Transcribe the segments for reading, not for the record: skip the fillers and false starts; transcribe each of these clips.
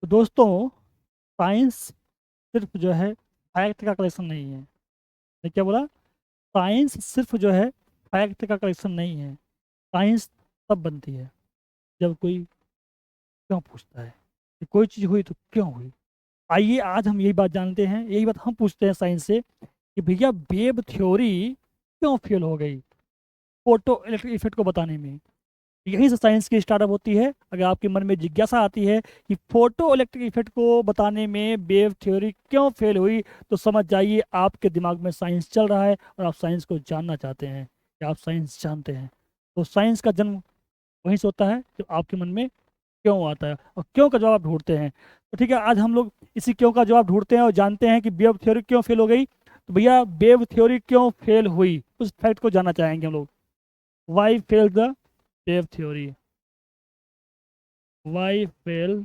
तो दोस्तों, साइंस सिर्फ जो है फैक्ट का कलेक्शन नहीं है। मैं क्या बोला? साइंस सिर्फ जो है फैक्ट का कलेक्शन नहीं है। साइंस तब बनती है जब कोई क्यों पूछता है कि कोई चीज़ हुई तो क्यों हुई। आइए आज हम यही बात जानते हैं, यही बात हम पूछते हैं साइंस से कि भैया वेव थ्योरी क्यों फेल हो गई फोटो इलेक्ट्रिक इफेक्ट को बताने में। यहीं से साइंस की स्टार्टअप होती है। अगर आपके मन में जिज्ञासा आती है कि फोटो इलेक्ट्रिक इफेक्ट को बताने में वेव थ्योरी क्यों फेल हुई, तो समझ जाइए आपके दिमाग में साइंस चल रहा है और आप साइंस को जानना चाहते हैं कि आप साइंस जानते हैं। तो साइंस का जन्म वहीं से होता है जो आपके मन में क्यों आता है और क्यों का जवाब आप ढूंढते हैं। तो ठीक है, आज हम लोग इसी क्यों का जवाब ढूंढते हैं और जानते हैं कि वेव थ्योरी क्यों फेल हो गई। तो भैया वेव थ्योरी क्यों फेल हुई उस फैक्ट को जानना चाहेंगे हम लोग। Why fail the wave theory? Why fail?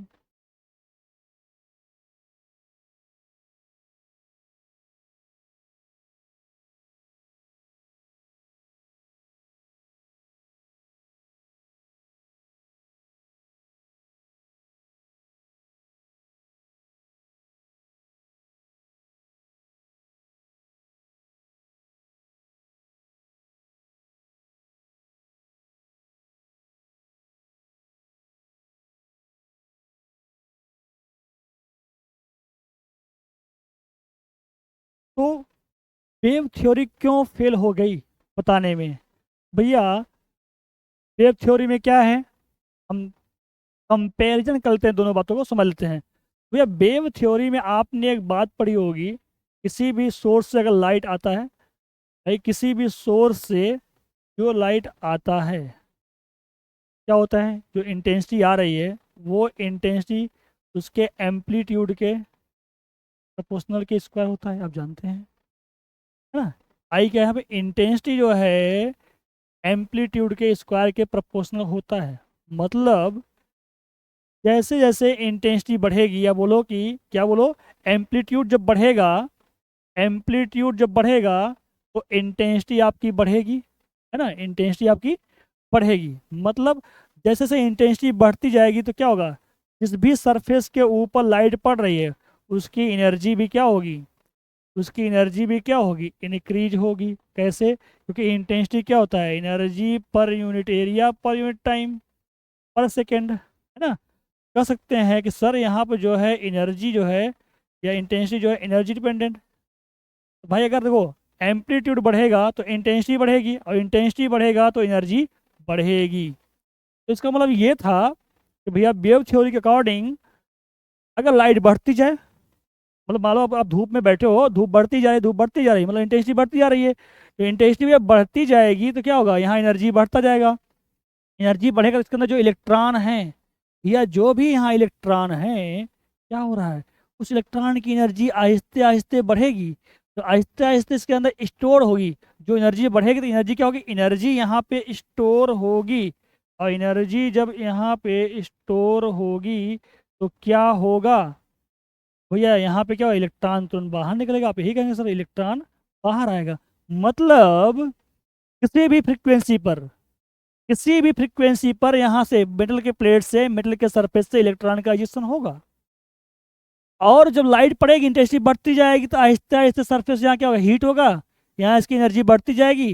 तो वेव थ्योरी क्यों फेल हो गई बताने में। भैया वेव थ्योरी में क्या है, हम कंपैरिजन करते हैं, दोनों बातों को समझ लेते हैं। भैया वेव थ्योरी में आपने एक बात पढ़ी होगी, किसी भी सोर्स से अगर लाइट आता है, भाई किसी भी सोर्स से जो लाइट आता है क्या होता है, जो इंटेंसिटी आ रही है वो इंटेंसिटी उसके एम्पलीट्यूड के प्रोपोर्शनल के स्क्वायर होता है, आप जानते हैं, है ना। आई क्या है यहाँ पे, इंटेंसिटी जो है एम्पलीट्यूड के स्क्वायर के प्रोपोर्शनल होता है। मतलब जैसे जैसे इंटेंसिटी बढ़ेगी, या बोलो कि क्या बोलो, एम्पलीट्यूड जब बढ़ेगा, एम्पलीट्यूड जब बढ़ेगा तो इंटेंसिटी आपकी बढ़ेगी, है ना, इंटेंसिटी आपकी बढ़ेगी। मतलब जैसे जैसे इंटेंसिटी बढ़ती जाएगी तो क्या होगा, जिस भी सरफेस के ऊपर लाइट पड़ रही है उसकी एनर्जी भी क्या होगी, उसकी एनर्जी भी क्या होगी, इंक्रीज होगी। कैसे? क्योंकि इंटेंसिटी क्या होता है, energy per unit area per unit time पर सेकेंड, है ना। कह सकते हैं कि सर यहाँ पे जो है एनर्जी जो है या इंटेंसिटी जो है एनर्जी डिपेंडेंट। तो भाई अगर देखो एम्पलीट्यूड बढ़ेगा तो इंटेंसिटी बढ़ेगी और इंटेंसिटी बढ़ेगा तो एनर्जी बढ़ेगी। तो इसका मतलब ये था कि भैया वेव थ्योरी के अकॉर्डिंग अगर लाइट बढ़ती जाए, मतलब मान लो आप धूप में बैठे हो, धूप बढ़ती जा रही, धूप बढ़ती जा रही, मतलब इंटेंसिटी बढ़ती जा रही है, तो इंटेंसिटी जब बढ़ती जाएगी तो क्या होगा, यहाँ एनर्जी बढ़ता जाएगा। एनर्जी बढ़ेगा तो इसके अंदर जो इलेक्ट्रॉन है, या जो भी यहाँ इलेक्ट्रॉन है, क्या हो रहा है, उस इलेक्ट्रॉन की एनर्जी आहिस्ते आहिस्ते बढ़ेगी। तो आहिस्ते आहिस्ते इसके अंदर स्टोर होगी। जो एनर्जी बढ़ेगी तो एनर्जी क्या होगी, एनर्जी यहाँ पे स्टोर होगी। और एनर्जी जब यहाँ पे स्टोर होगी तो क्या होगा भैया, यहाँ पे क्या होगा, इलेक्ट्रॉन तुरंत बाहर निकलेगा। आप यही कहेंगे सर इलेक्ट्रॉन बाहर आएगा। मतलब किसी भी फ्रिक्वेंसी पर, किसी भी फ्रीक्वेंसी पर यहाँ से मेटल के प्लेट से, मेटल के सरफेस से इलेक्ट्रॉन का एजिशन होगा। और जब लाइट पड़ेगी इंटेंसिटी बढ़ती जाएगी तो आहिस्ते आहिस्ते सरफेस यहाँ क्या होगा, हीट होगा, यहाँ इसकी एनर्जी बढ़ती जाएगी,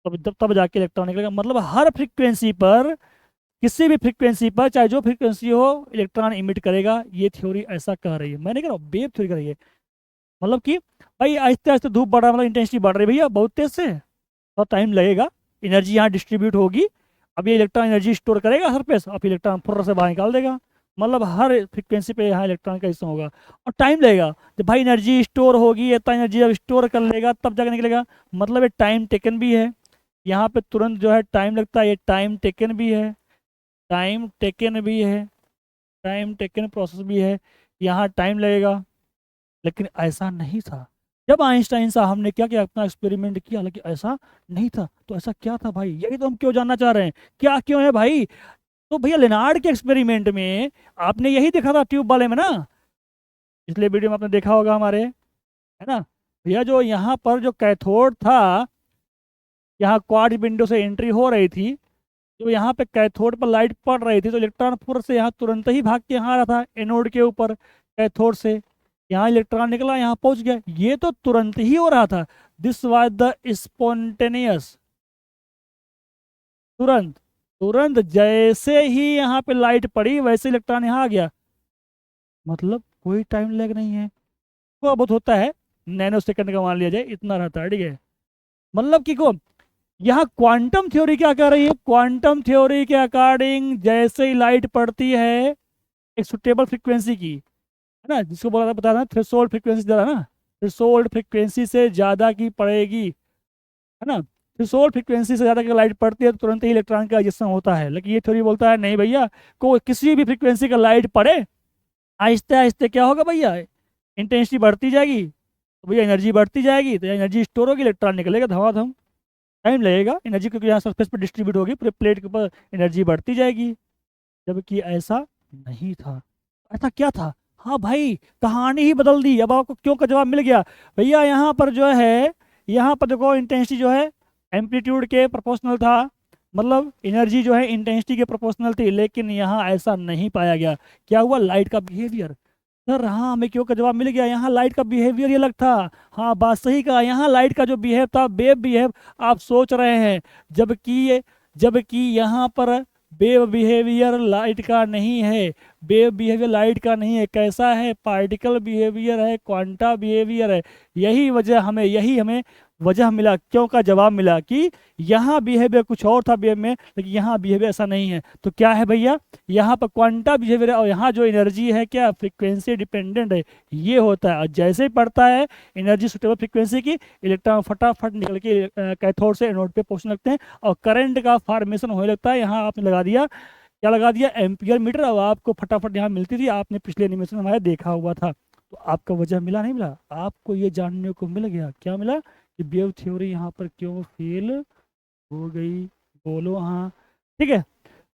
तब जाके इलेक्ट्रॉन निकलेगा। मतलब हर फ्रीक्वेंसी पर, किसी भी फ्रीक्वेंसी पर चाहे जो फ्रीक्वेंसी हो, इलेक्ट्रॉन इमिट करेगा। ये थ्योरी ऐसा कह रही है, मैं नहीं कह रहा हूँ, वेव थ्योरी कह रही है। मतलब कि भाई आहिस्ते आहिस्ते धूप बढ़ रहा है, मतलब इंटेंसिटी बढ़ रही है भैया बहुत तेज से, थोड़ा टाइम लगेगा, एनर्जी यहाँ डिस्ट्रीब्यूट होगी। अब ये इलेक्ट्रॉन एनर्जी स्टोर करेगा सरफेस और फिर इलेक्ट्रॉन फुर्र से बाहर निकाल देगा। मतलब हर फ्रिक्वेंसी पे यहाँ इलेक्ट्रॉन का हिस्सा होगा और टाइम लगेगा। जब भाई एनर्जी स्टोर होगी, इतना एनर्जी जब स्टोर कर लेगा तब जाकर निकलेगा। मतलब ये टाइम टेकन भी है, यहाँ पे तुरंत जो है टाइम लगता है, ये टाइम टेकन भी है, टाइम टेकन भी है, टाइम टेकन प्रोसेस भी है, यहाँ टाइम लगेगा। लेकिन ऐसा नहीं था जब आइंस्टाइन साहब हमने क्या किया, अपना एक्सपेरिमेंट किया, हालांकि ऐसा नहीं था। तो ऐसा क्या था भाई, यही तो हम क्यों जानना चाह रहे हैं, क्या क्यों है भाई। तो भैया लेनार्ड के एक्सपेरिमेंट में आपने यही देखा था ट्यूब वाले में ना, पिछले वीडियो में आपने देखा होगा हमारे, है ना। भैया जो यहाँ पर जो कैथोड था, यहाँ क्वाड विंडो से एंट्री हो रही थी, जो यहाँ पे कैथोड पर लाइट पड़ रही थी तो इलेक्ट्रॉन फोर्स से यहाँ तुरंत ही भाग के यहाँ आ रहा था एनोड के ऊपर कैथोड से, यहाँ इलेक्ट्रॉन निकला यहाँ पहुंच गया, ये तो तुरंत ही हो रहा था। दिस वाज द स्पॉन्टेनियस, तुरंत तुरंत जैसे ही यहाँ पे लाइट पड़ी वैसे इलेक्ट्रॉन यहाँ आ गया, मतलब कोई टाइम लैग नहीं है। थोड़ा बहुत होता है, नैनो सेकंड का मान लिया जाए, इतना रहता है, ठीक है। मतलब कि को यहाँ क्वांटम थ्योरी क्या कर रही है, क्वांटम थ्योरी के अकॉर्डिंग जैसे ही लाइट पड़ती है एक सुटेबल फ्रीक्वेंसी की, है ना, जिसको बोला था, बता था थ्रेशोल्ड फ्रीक्वेंसी ज़्यादा ना, थ्रेशोल्ड फ्रीक्वेंसी से ज़्यादा की पड़ेगी, है ना, थ्रेशोल्ड फ्रीक्वेंसी से ज़्यादा की लाइट पड़ती है तो तुरंत ही इलेक्ट्रॉन का एजेशन होता है। लेकिन ये थ्योरी बोलता है नहीं भैया, को किसी भी फ्रीक्वेंसी का लाइट पड़े आहिस्ते आहिस्ते क्या होगा भैया, इंटेंसिटी बढ़ती जाएगी, तो भैया एनर्जी बढ़ती जाएगी, तो एनर्जी स्टोर होगी, इलेक्ट्रॉन निकलेगा धमाधम, टाइम लगेगा एनर्जी, क्योंकि यहाँ सरफेस पर डिस्ट्रीब्यूट होगी पूरे प्लेट के ऊपर, एनर्जी बढ़ती जाएगी। जबकि ऐसा नहीं था। ऐसा क्या था, हाँ भाई कहानी ही बदल दी। अब आपको क्यों का जवाब मिल गया भैया। यहाँ पर जो है, यहाँ पर देखो इंटेंसिटी जो है एम्पलीट्यूड के प्रोपोर्शनल था, मतलब एनर्जी जो है इंटेंसिटी के प्रोपोर्शनल थी, लेकिन यहाँ ऐसा नहीं पाया गया। क्या हुआ, लाइट का बिहेवियर, सर हाँ हमें क्यों का जवाब मिल गया, यहाँ लाइट का बिहेवियर ये अलग था। हाँ बात सही कहा, यहाँ लाइट का जो बिहेव था वेव बिहेव आप सोच रहे हैं, जबकि यहाँ पर वेव बिहेवियर लाइट का नहीं है, वेव बिहेवियर लाइट का नहीं है, कैसा है, पार्टिकल बिहेवियर है, क्वांटा बिहेवियर है। यही हमें वजह मिला, क्यों का जवाब मिला कि यहाँ बिहेवियर कुछ और था वेव में, लेकिन यहाँ बिहेवियर ऐसा नहीं है। तो क्या है भैया, यहाँ पर क्वांटा बिहेवियर है और यहाँ जो एनर्जी है क्या फ्रीक्वेंसी डिपेंडेंट है, ये होता है। और जैसे ही पड़ता है एनर्जी सुटेबल फ्रीक्वेंसी की, इलेक्ट्रॉन फटाफट निकल के कैथोड से एनोड पे पहुंचने लगते हैं और करंट का फॉर्मेशन होने लगता है। यहाँ आपने लगा दिया, क्या लगा दिया, एम्पियर मीटर, और आपको फटाफट यहाँ मिलती थी, आपने पिछले एनिमेशन में हमारे देखा हुआ था। तो आपका वजह मिला नहीं मिला, आपको ये जानने को मिल गया, क्या मिला कि वेव थ्योरी यहाँ पर क्यों फेल हो गई, बोलो हाँ। ठीक है,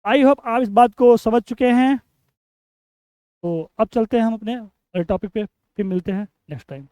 आई होप आप इस बात को समझ चुके हैं। तो अब चलते हैं हम अपने टॉपिक पे, फिर मिलते हैं नेक्स्ट टाइम।